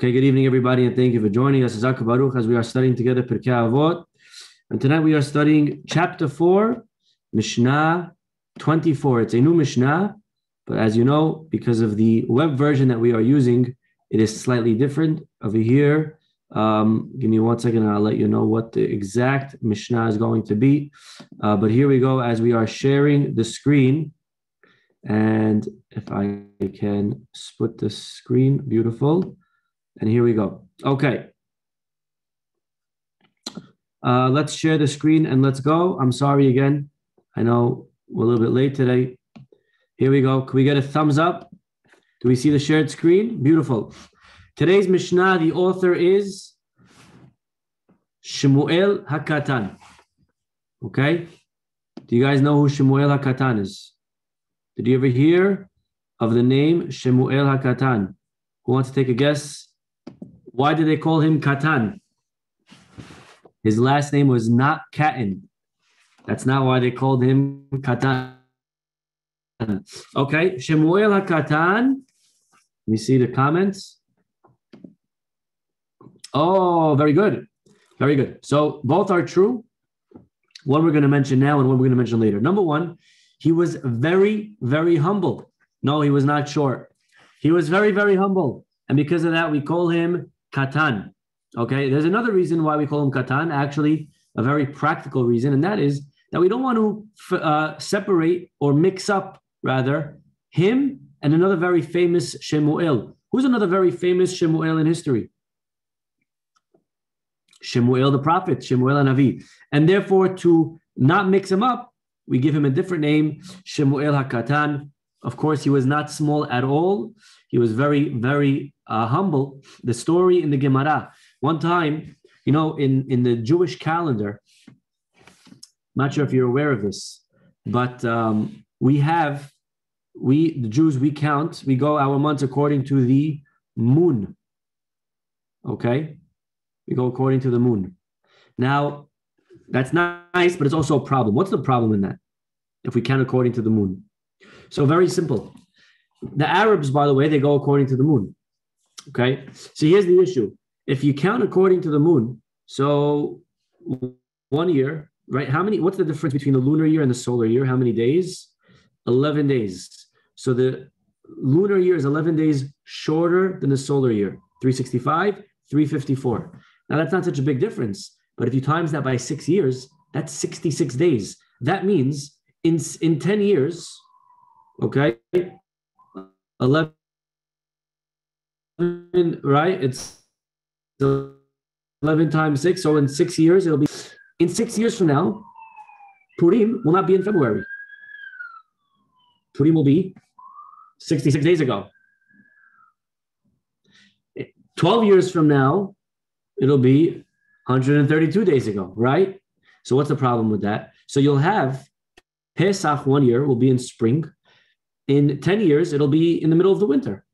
Okay, good evening, everybody, and thank you for joining us. Zak Baruch, as we are studying together Pirkei Avot. And tonight we are studying chapter 4, Mishnah 24. It's a new Mishnah, but as you know, because of the web version that we are using, it is slightly different over here. Give me 1 second and I'll let you know what the exact Mishnah is going to be. But here we go as we are sharing the screen. And if I can split the screen, beautiful. And here we go. Okay. Let's share the screen and let's go. I'm sorry again. I know we're a little bit late today. Here we go. Can we get a thumbs up? Do we see the shared screen? Beautiful. Today's Mishnah, the author is Shemuel HaKatan. Okay? Do you guys know who Shemuel HaKatan is? Did you ever hear of the name Shemuel HaKatan? Who wants to take a guess? Why did they call him Katan? His last name was not Katan. That's not why they called him Katan. Okay, Shemuel HaKatan. Let me see the comments. Oh, very good. Very good. So both are true. One we're going to mention now and one we're going to mention later. Number one, he was very, very humble. No, he was not short. He was very, very humble. And because of that, we call him Katan. Okay, there's another reason why we call him Katan, actually a very practical reason, and that is that we don't want to separate or mix up, rather, him and another very famous Shemuel. Who's another very famous Shemuel in history? Shemuel the prophet, Shemuel Navi. And therefore, to not mix him up, we give him a different name, Shemuel HaKatan. Of course, he was not small at all. He was very, very humble. The story in the Gemara, one time, you know, in the Jewish calendar, I'm not sure if you're aware of this, but the Jews, we count, we go our months according to the moon. Okay? We go according to the moon. Now, that's nice, but it's also a problem. What's the problem in that? If we count according to the moon. So very simple. The Arabs, by the way, they go according to the moon. Okay? So here's the issue. If you count according to the moon, so 1 year, right? What's the difference between the lunar year and the solar year? How many days? 11 days. So the lunar year is 11 days shorter than the solar year. 365, 354. Now that's not such a big difference, but if you times that by 6 years, that's 66 days. That means in 10 years, okay, 11, right? It's 11 times 6. So in 6 years, it'll be, in 6 years from now, Purim will not be in February. Purim will be 66 days ago. 12 years from now, it'll be 132 days ago, right? So what's the problem with that? So you'll have Pesach 1 year will be in spring. In 10 years, it'll be in the middle of the winter.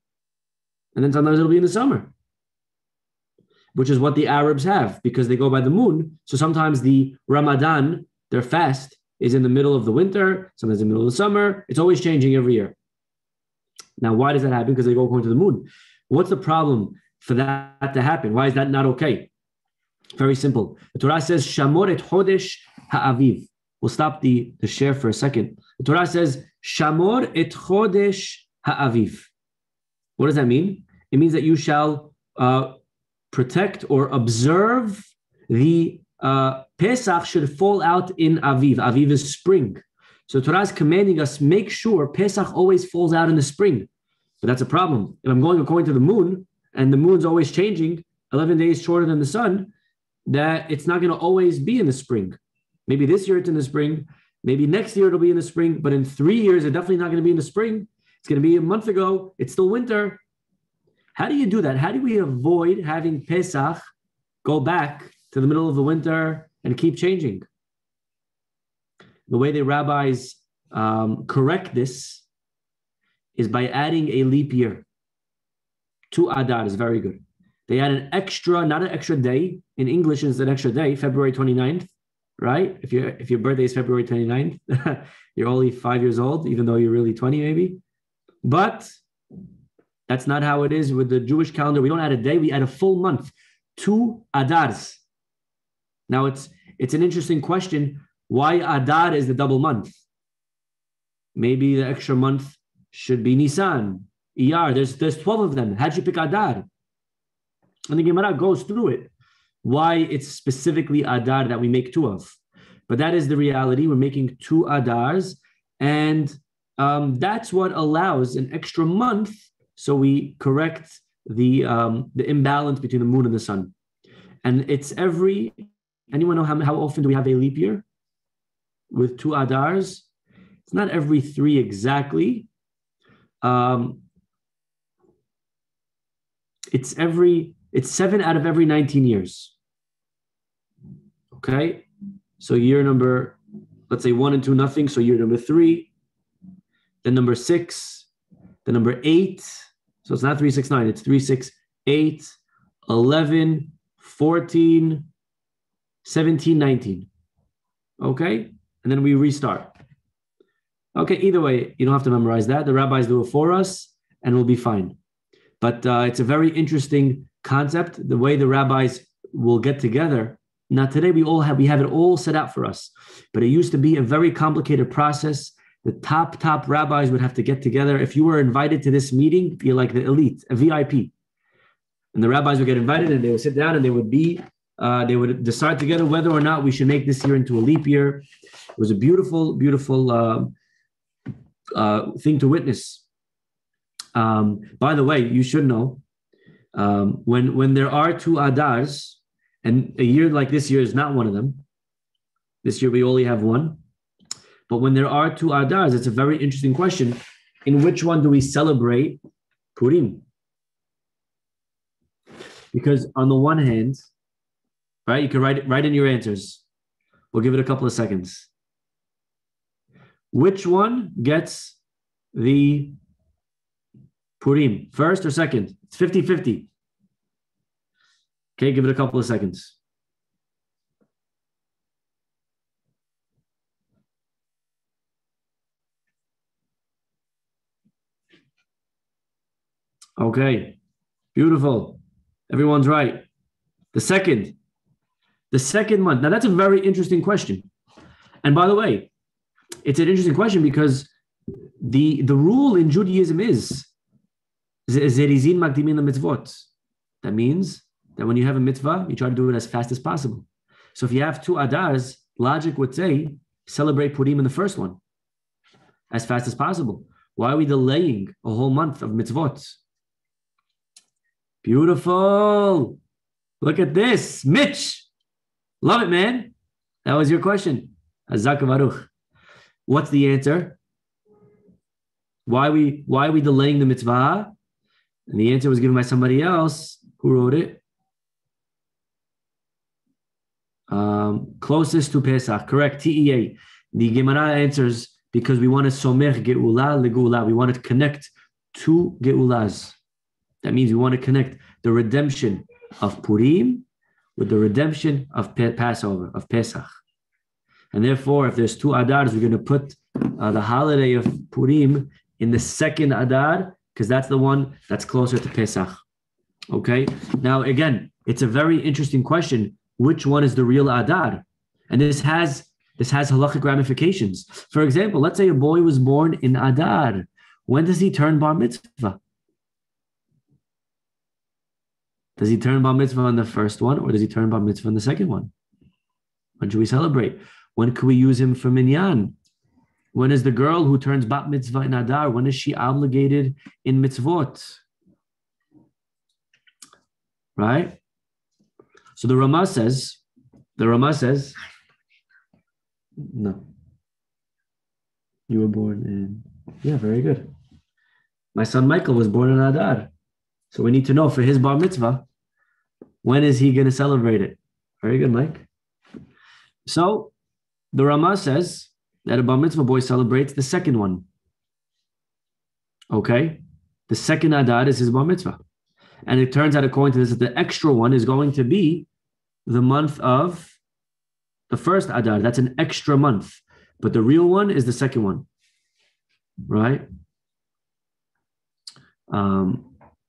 And then sometimes it'll be in the summer, which is what the Arabs have because they go by the moon. So sometimes the Ramadan, their fast, is in the middle of the winter, sometimes in the middle of the summer. It's always changing every year. Now, why does that happen? Because they go according to the moon. What's the problem for that to happen? Why is that not okay? Very simple. The Torah says, Shamor et Chodesh ha'aviv. We'll stop the share for a second. The Torah says, Shamor et Chodesh ha'aviv. What does that mean? It means that you shall protect or observe the Pesach should fall out in Aviv. Aviv is spring. So Torah is commanding us, make sure Pesach always falls out in the spring. But that's a problem. If I'm going according to the moon, and the moon's always changing, 11 days shorter than the sun, that it's not going to always be in the spring. Maybe this year it's in the spring. Maybe next year it'll be in the spring. But in 3 years, it's definitely not going to be in the spring. It's going to be a month ago. It's still winter. How do you do that? How do we avoid having Pesach go back to the middle of the winter and keep changing? The way the rabbis correct this is by adding a leap year. 2 adars, very good. They add an extra, not an extra day. In English, it's an extra day, February 29th, right? If your birthday is February 29th, you're only 5 years old, even though you're really 20 maybe. But That's not how it is with the Jewish calendar. We don't add a day, we add a full month. 2 adars. Now it's an interesting question. Why Adar is the double month? Maybe the extra month should be Nisan, Iyar. There's 12 of them. How'd you pick Adar? And the Gemara goes through it. Why it's specifically Adar that we make 2 of. But that is the reality. We're making 2 adars, and that's what allows an extra month. So we correct the imbalance between the moon and the sun. And it's anyone know how often do we have a leap year with 2 adars? It's not every 3 exactly. It's 7 out of every 19 years. Okay. So year number, let's say 1 and 2, nothing. So year number 3, then number 6, then number 8. So it's not 3, 6, 9. It's 3, 6, 8, 11, 14, 17, 19. Okay? And then we restart. Okay, either way, you don't have to memorize that. The rabbis do it for us, and we'll be fine. But it's a very interesting concept, the way the rabbis will get together. Now, today we have it all set out for us. But it used to be a very complicated process. The top rabbis would have to get together. If you were invited to this meeting, you're like the elite, a VIP. And the rabbis would get invited, and they would sit down, and they would decide together whether or not we should make this year into a leap year. It was a beautiful, beautiful thing to witness. By the way, you should know, when there are 2 adars, and a year like this year is not one of them. This year we only have 1. But when there are 2 adars, it's a very interesting question. In which one do we celebrate Purim? Because on the one hand, right, you can write in your answers. We'll give it a couple of seconds. Which one gets the Purim? First or second? It's 50-50. Okay, give it a couple of seconds. Okay, beautiful. Everyone's right. The second month. Now that's a very interesting question. And by the way, it's an interesting question because the rule in Judaism is zerizin makdimin mitzvot. That means that when you have a mitzvah, you try to do it as fast as possible. So if you have 2 adars, logic would say, celebrate Purim in the first one as fast as possible. Why are we delaying a whole month of mitzvot? Beautiful. Look at this. Mitch. Love it, man. That was your question. Hazak Baruch. What's the answer? Why are we delaying the mitzvah? And the answer was given by somebody else. Who wrote it? Closest to Pesach. Correct. TEA. The Gemara answers because we want to somer geula legula. We want to connect 2 geulas. That means we want to connect the redemption of Purim with the redemption of Passover, of Pesach. And therefore, if there's 2 adars, we're going to put the holiday of Purim in the second adar, because that's the one that's closer to Pesach. Okay? Now, again, it's a very interesting question. Which one is the real adar? And this has halachic ramifications. For example, let's say a boy was born in Adar. When does he turn bar mitzvah? Does he turn bar mitzvah on the first one, or does he turn bar mitzvah on the second one? When should we celebrate? When can we use him for minyan? When is the girl who turns bat mitzvah in Adar, when is she obligated in mitzvot? Right? So the Rama says, no. You were born in, yeah, very good. My son Michael was born in Adar. So we need to know for his bar mitzvah, when is he going to celebrate it? Very good, Mike. So the Rama says that a bar mitzvah boy celebrates the second one. Okay? The second Adar is his bar mitzvah. And it turns out, according to this, that the extra one is going to be the month of the first Adar. That's an extra month. But the real one is the second one. Right?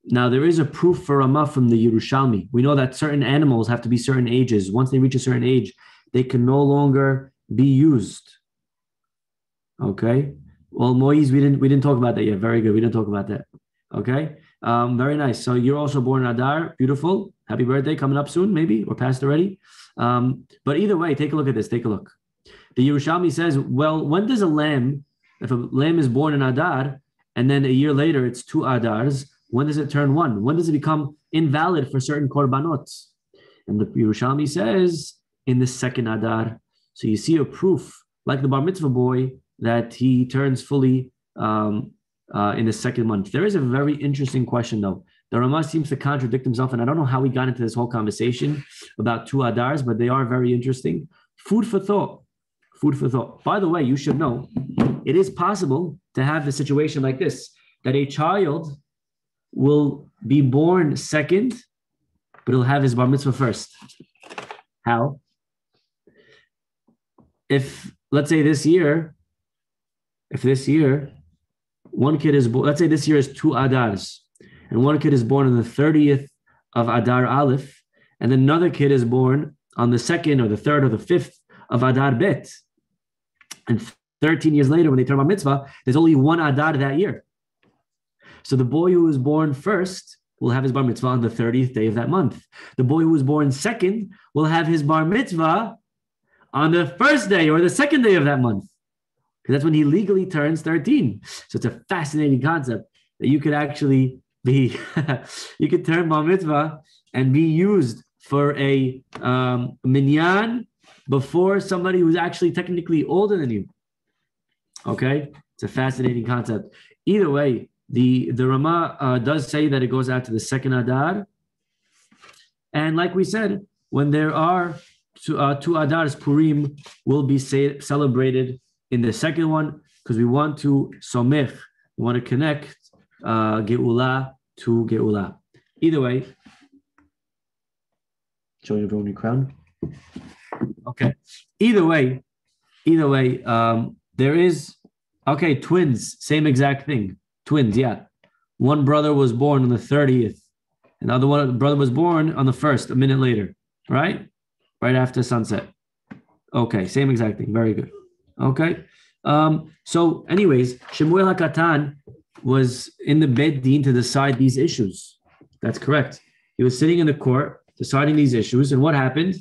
Now, there is a proof for Ramah from the Yerushalmi. We know that certain animals have to be certain ages. Once they reach a certain age, they can no longer be used. Okay. Well, Moise, we didn't talk about that yet. Very good. We didn't talk about that. Okay. Very nice. So you're also born in Adar. Beautiful. Happy birthday. Coming up soon, maybe, or past already. But either way, take a look at this. Take a look. The Yerushalmi says, well, when does if a lamb is born in Adar, and then a year later it's 2 Adars, when does it turn 1? When does it become invalid for certain korbanot? And the Yerushalmi says, in the 2nd Adar. So you see a proof, like the bar mitzvah boy, that he turns fully in the 2nd month. There is a very interesting question, though. The Ramah seems to contradict himself, and I don't know how we got into this whole conversation about 2 Adars, but they are very interesting. Food for thought. Food for thought. By the way, you should know, it is possible to have the situation like this, that a child will be born 2nd, but he'll have his bar mitzvah 1st. How? If, let's say this year, one kid is born, let's say this year is 2 Adars, and one kid is born on the 30th of Adar Aleph, and then another kid is born on the 2nd or the 3rd or the 5th of Adar Bet. And 13 years later, when they turn bar mitzvah, there's only 1 Adar that year. So the boy who was born 1st will have his bar mitzvah on the 30th day of that month. The boy who was born 2nd will have his bar mitzvah on the 1st day or the 2nd day of that month. Because that's when he legally turns 13. So it's a fascinating concept that you could actually be, you could turn bar mitzvah and be used for a minyan before somebody who's actually technically older than you. Okay? It's a fascinating concept. Either way, the Ramah does say that it goes out to the 2nd Adar. And like we said, when there are 2 Adars, Purim will be celebrated in the 2nd one, because we want to somech, we want to connect Geula to Geula. Either way, showing everyone your crown. Okay. Either way, there is, okay, twins, same exact thing. Twins, yeah. One brother was born on the 30th, and the other brother was born on the 1st, a minute later, right? Right after sunset. Okay, same exact thing. Very good. Okay. So anyways, Shemuel HaKatan was in the Beit Din to decide these issues. That's correct. He was sitting in the court deciding these issues, and what happened?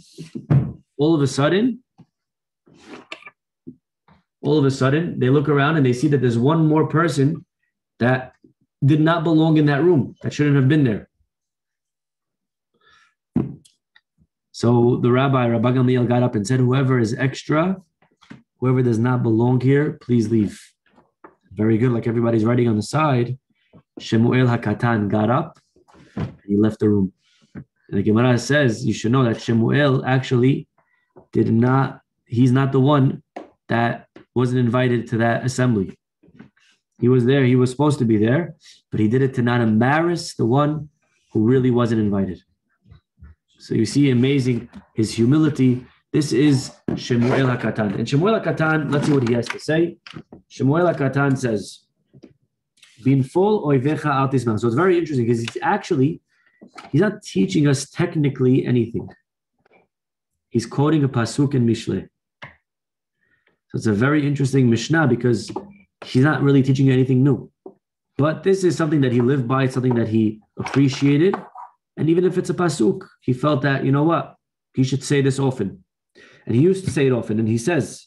All of a sudden, they look around and they see that there's one more person that did not belong in that room, that shouldn't have been there. So the Rabbi Gamliel got up and said, whoever is extra, whoever does not belong here, please leave. Very good, like everybody's writing on the side. Shemuel HaKatan got up and he left the room. And the Gemara says, you should know that Shemuel actually he's not the one that wasn't invited to that assembly. He was there, he was supposed to be there, but he did it to not embarrass the one who really wasn't invited. So you see, amazing, his humility. This is Shemuel HaKatan. And Shemuel HaKatan, let's see what he has to say. Shemuel HaKatan says, Binfol oivecha al tismach. So it's very interesting because he's not teaching us technically anything. He's quoting a pasuk in Mishleh. So it's a very interesting Mishnah because he's not really teaching you anything new. But this is something that he lived by, something that he appreciated. And even if it's a pasuk, he felt that, you know what, he should say this often. And he used to say it often. And he says,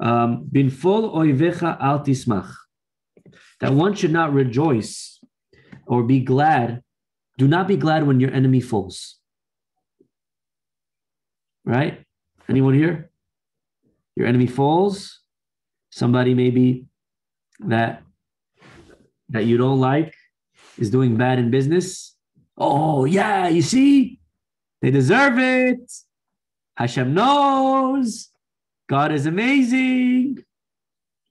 Binfol oivecha al tismach. That one should not rejoice or be glad. Do not be glad when your enemy falls. Right? Anyone here? Your enemy falls. Somebody maybe that you don't like is doing bad in business. Oh, yeah, you see? They deserve it. Hashem knows. God is amazing.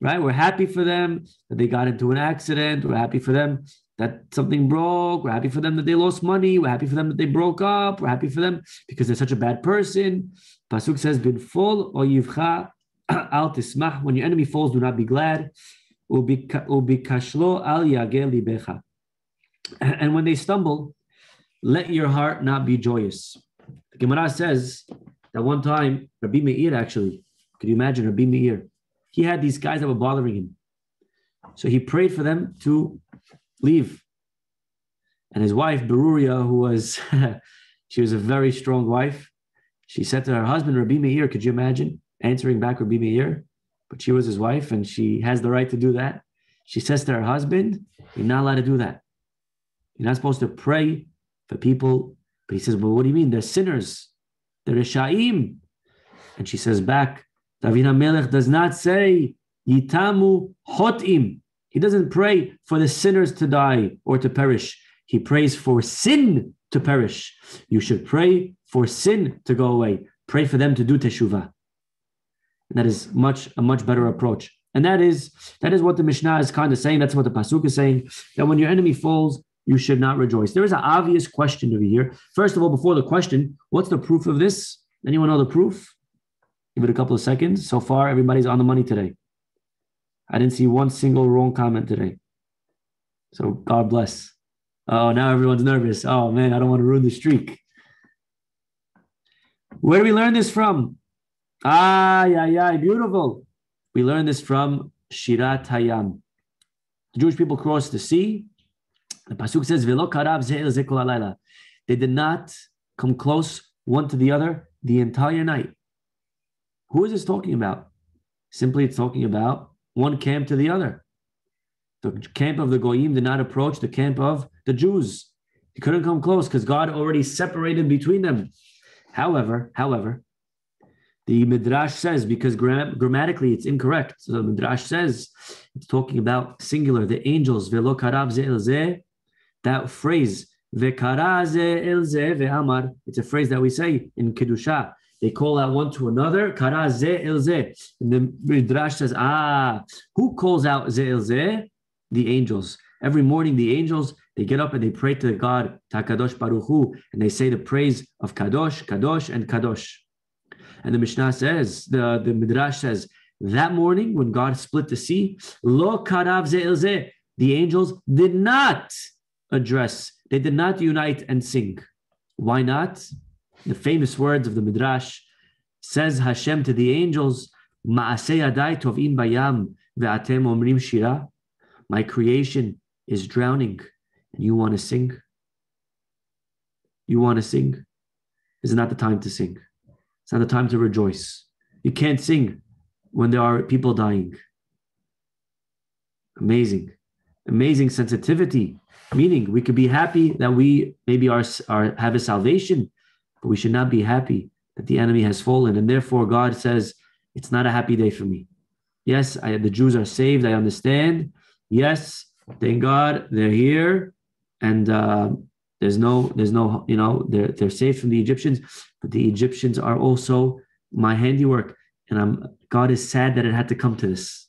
Right? We're happy for them that they got into an accident. We're happy for them that something broke. We're happy for them that they lost money. We're happy for them that they broke up. We're happy for them because they're such a bad person. Pasuk says, Binfol o yivcha al tismach. When your enemy falls, do not be glad. Ubikashlo al yageh libecha. And when they stumble, let your heart not be joyous. The Gemara says that one time, Rabbi Meir actually, could you imagine Rabbi Meir? He had these guys that were bothering him. So he prayed for them to leave. And his wife, Beruria, who was, she was a very strong wife. She said to her husband, Rabbi Meir, could you imagine answering back Rabbi Meir? But she was his wife and she has the right to do that. She says to her husband, you're not allowed to do that. You're not supposed to pray for people. But he says, well, what do you mean? They're sinners. They're Risha'im. And she says back, David HaMelech does not say, Yitamu Hotim. He doesn't pray for the sinners to die or to perish. He prays for sin to perish. You should pray for sin to go away. Pray for them to do teshuvah. And that is a much better approach. And that is what the Mishnah is kind of saying. That's what the Pasuk is saying, that when your enemy falls, you should not rejoice. There is an obvious question over here. First of all, before the question, what's the proof of this? Anyone know the proof? Give it a couple of seconds. So far, everybody's on the money today. I didn't see one single wrong comment today. So God bless. Oh, now everyone's nervous. Oh man, I don't want to ruin the streak. Where do we learn this from? Beautiful. We learn this from Shirat Hayam. The Jewish people crossed the sea. The Pasuk says, Velo karav ze el ze kol halayla. They did not come close one to the other the entire night. Who is this talking about? Simply, it's talking about one camp to the other. The camp of the Goyim did not approach the camp of the Jews. They couldn't come close because God already separated between them. However, the Midrash says, because grammatically it's incorrect, so the Midrash says it's talking about singular, the angels, Velo karav ze el ze, that phrase, Vekara ze el ze ve'amar, it's a phrase that we say in Kedusha. They call out one to another, Kara ze el ze. And the Midrash says, who calls out ze el ze? The angels. Every morning, the angels, they get up and they pray to God, Takadosh Baruch Hu, and they say the praise of Kadosh, Kadosh, and Kadosh. And the Mishnah says, the Midrash says, that morning when God split the sea, Lo Karav ze el ze, the angels did not address, they did not unite and sing. Why not? The famous words of the Midrash, says Hashem to the angels, Ma'aseh yadai tov'in bayam ve'atem omrim shira. My creation is drowning, and you want to sing? You want to sing? This is not the time to sing. It's not the time to rejoice. You can't sing when there are people dying. Amazing. Amazing sensitivity. Meaning we could be happy that we maybe have a salvation, but we should not be happy that the enemy has fallen. And therefore God says, it's not a happy day for me. Yes, the Jews are saved. I understand. Yes, thank God they're here. And there's no, they're safe from the Egyptians, but the Egyptians are also my handiwork. And God is sad that it had to come to this.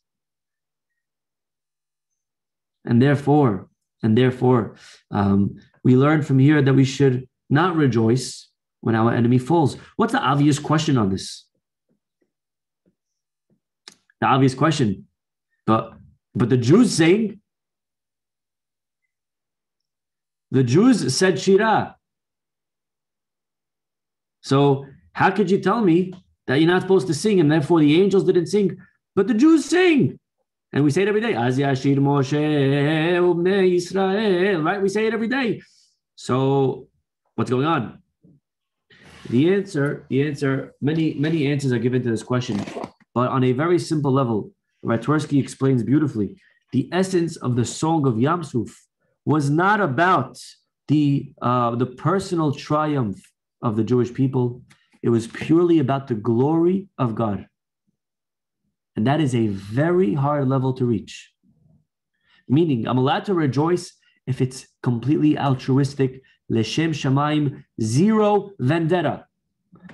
And therefore, we learn from here that we should not rejoice when our enemy falls. What's the obvious question on this? The obvious question. But the Jews saying, the Jews said Shirah. So how could you tell me that you're not supposed to sing and therefore the angels didn't sing, but the Jews sing? And we say it every day. Az yashir Moshe ubnei Yisrael, right? We say it every day. So what's going on? The answer, many answers are given to this question, but on a very simple level, Rabbi Twersky explains beautifully. The essence of the song of Yam Suf was not about the personal triumph of the Jewish people. It was purely about the glory of God. And that is a very hard level to reach. Meaning, I'm allowed to rejoice if it's completely altruistic, Leshem Shamaim, zero vendetta.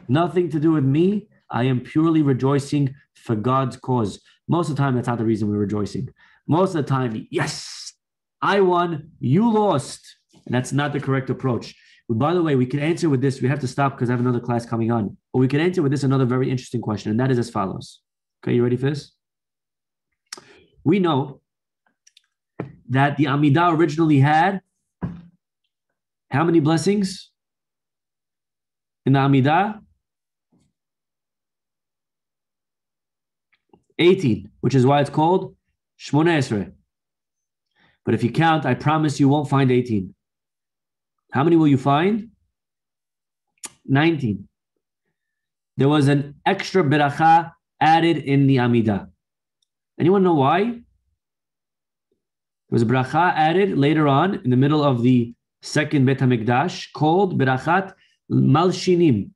Nothing to do with me. I am purely rejoicing for God's cause. Most of the time, that's not the reason we're rejoicing. Most of the time, yes, I won, you lost. And that's not the correct approach. By the way, we can answer with this. We have to stop because I have another class coming on. But we can answer with this another very interesting question, and that is as follows. Okay, you ready for this? We know that the Amidah originally had How many blessings in the Amidah? 18, which is why it's called Shmona Esrei. But if you count, I promise you won't find 18. How many will you find? 19. There was an extra beracha added in the Amidah. Anyone know why? There was a beracha added later on in the middle of the second Bet HaMikdash called berachat malshinim.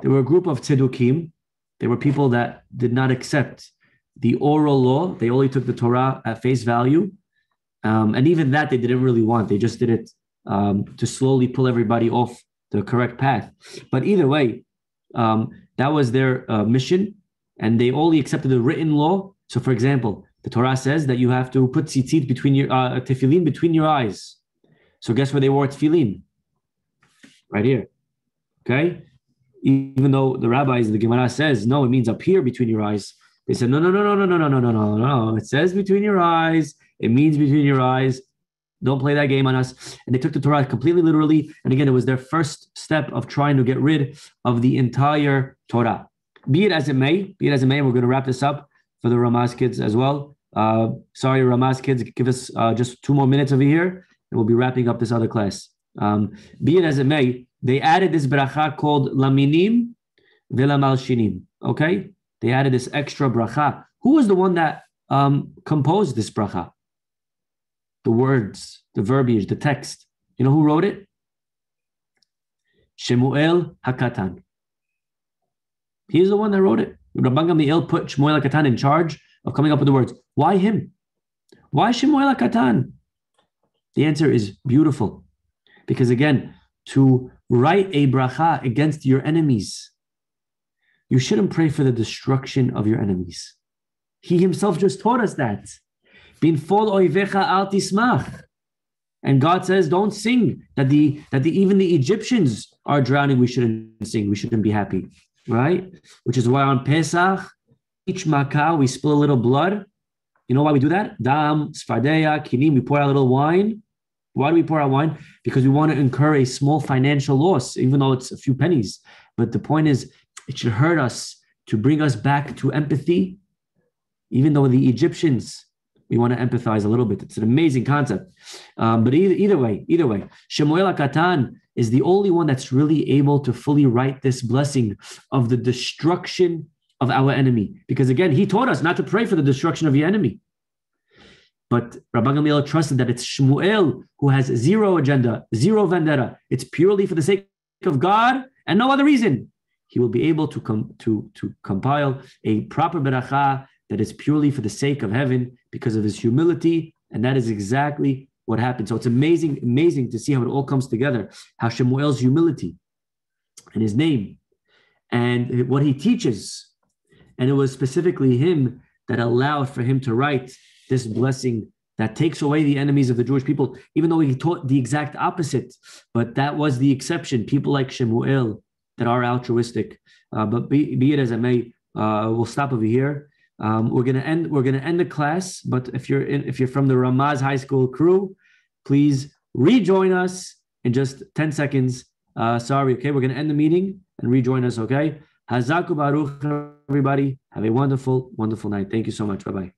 There were a group of tzedukim. They were people that did not accept the oral law. They only took the Torah at face value. And even that they didn't really want. They just did it to slowly pull everybody off the correct path. But either way, that was their mission. And they only accepted the written law. So for example, the Torah says that you have to put tzitzit between your tefillin between your eyes. So guess where they wore tefillin? Right here. Okay? Even though the rabbis, the Gemara says, no, it means up here between your eyes. They said, no. It says between your eyes. It means between your eyes. Don't play that game on us. And they took the Torah completely literally. And again, it was their first step of trying to get rid of the entire Torah. Be it as it may, we're going to wrap this up for the Ramaz kids as well. Sorry, Ramaz kids, give us just 2 more minutes over here, and we'll be wrapping up this other class. Be it as it may, they added this bracha called laminim velamalshinim. Okay? They added this extra bracha. Who was the one that composed this bracha? The words, the verbiage, the text. You know who wrote it? Shemuel HaKatan. He's the one that wrote it. Rabban Gamliel put Shemuel HaKatan in charge of coming up with the words. Why him? Why Shemuel HaKatan? The answer is beautiful. Because again, to write a bracha against your enemies, you shouldn't pray for the destruction of your enemies. He himself just taught us that. Bin fol oivecha al tismach. And God says, don't sing that even the Egyptians are drowning. We shouldn't sing. We shouldn't be happy, right? Which is why on Pesach, each makah, we spill a little blood. You know why we do that? Dam, sfardeya, kinim, we pour out a little wine. Why do we pour out wine? Because we want to incur a small financial loss, even though it's a few pennies. But the point is, it should hurt us to bring us back to empathy. Even though the Egyptians, we want to empathize a little bit. It's an amazing concept. But either way, Shemuel HaKatan is the only one that's really able to fully write this blessing of the destruction of our enemy. Because again, he taught us not to pray for the destruction of your enemy. But Rabban Gamliel trusted that it's Shmuel who has zero agenda, zero vendetta. It's purely for the sake of God and no other reason. He will be able to compile a proper beracha that is purely for the sake of heaven because of his humility. And that is exactly what happened. So it's amazing to see how it all comes together, how Shemuel's humility and his name and what he teaches. And it was specifically him that allowed for him to write this blessing that takes away the enemies of the Jewish people, even though he taught the exact opposite. But that was the exception. People like Shemuel that are altruistic. But be it as it may, we'll stop over here. We're gonna end the class. But if you're from the Ramaz High School crew, please rejoin us in just 10 seconds. Sorry, okay, we're gonna end the meeting and rejoin us. Okay, Hazaku Baruch, everybody. Have a wonderful, wonderful night. Thank you so much. Bye bye.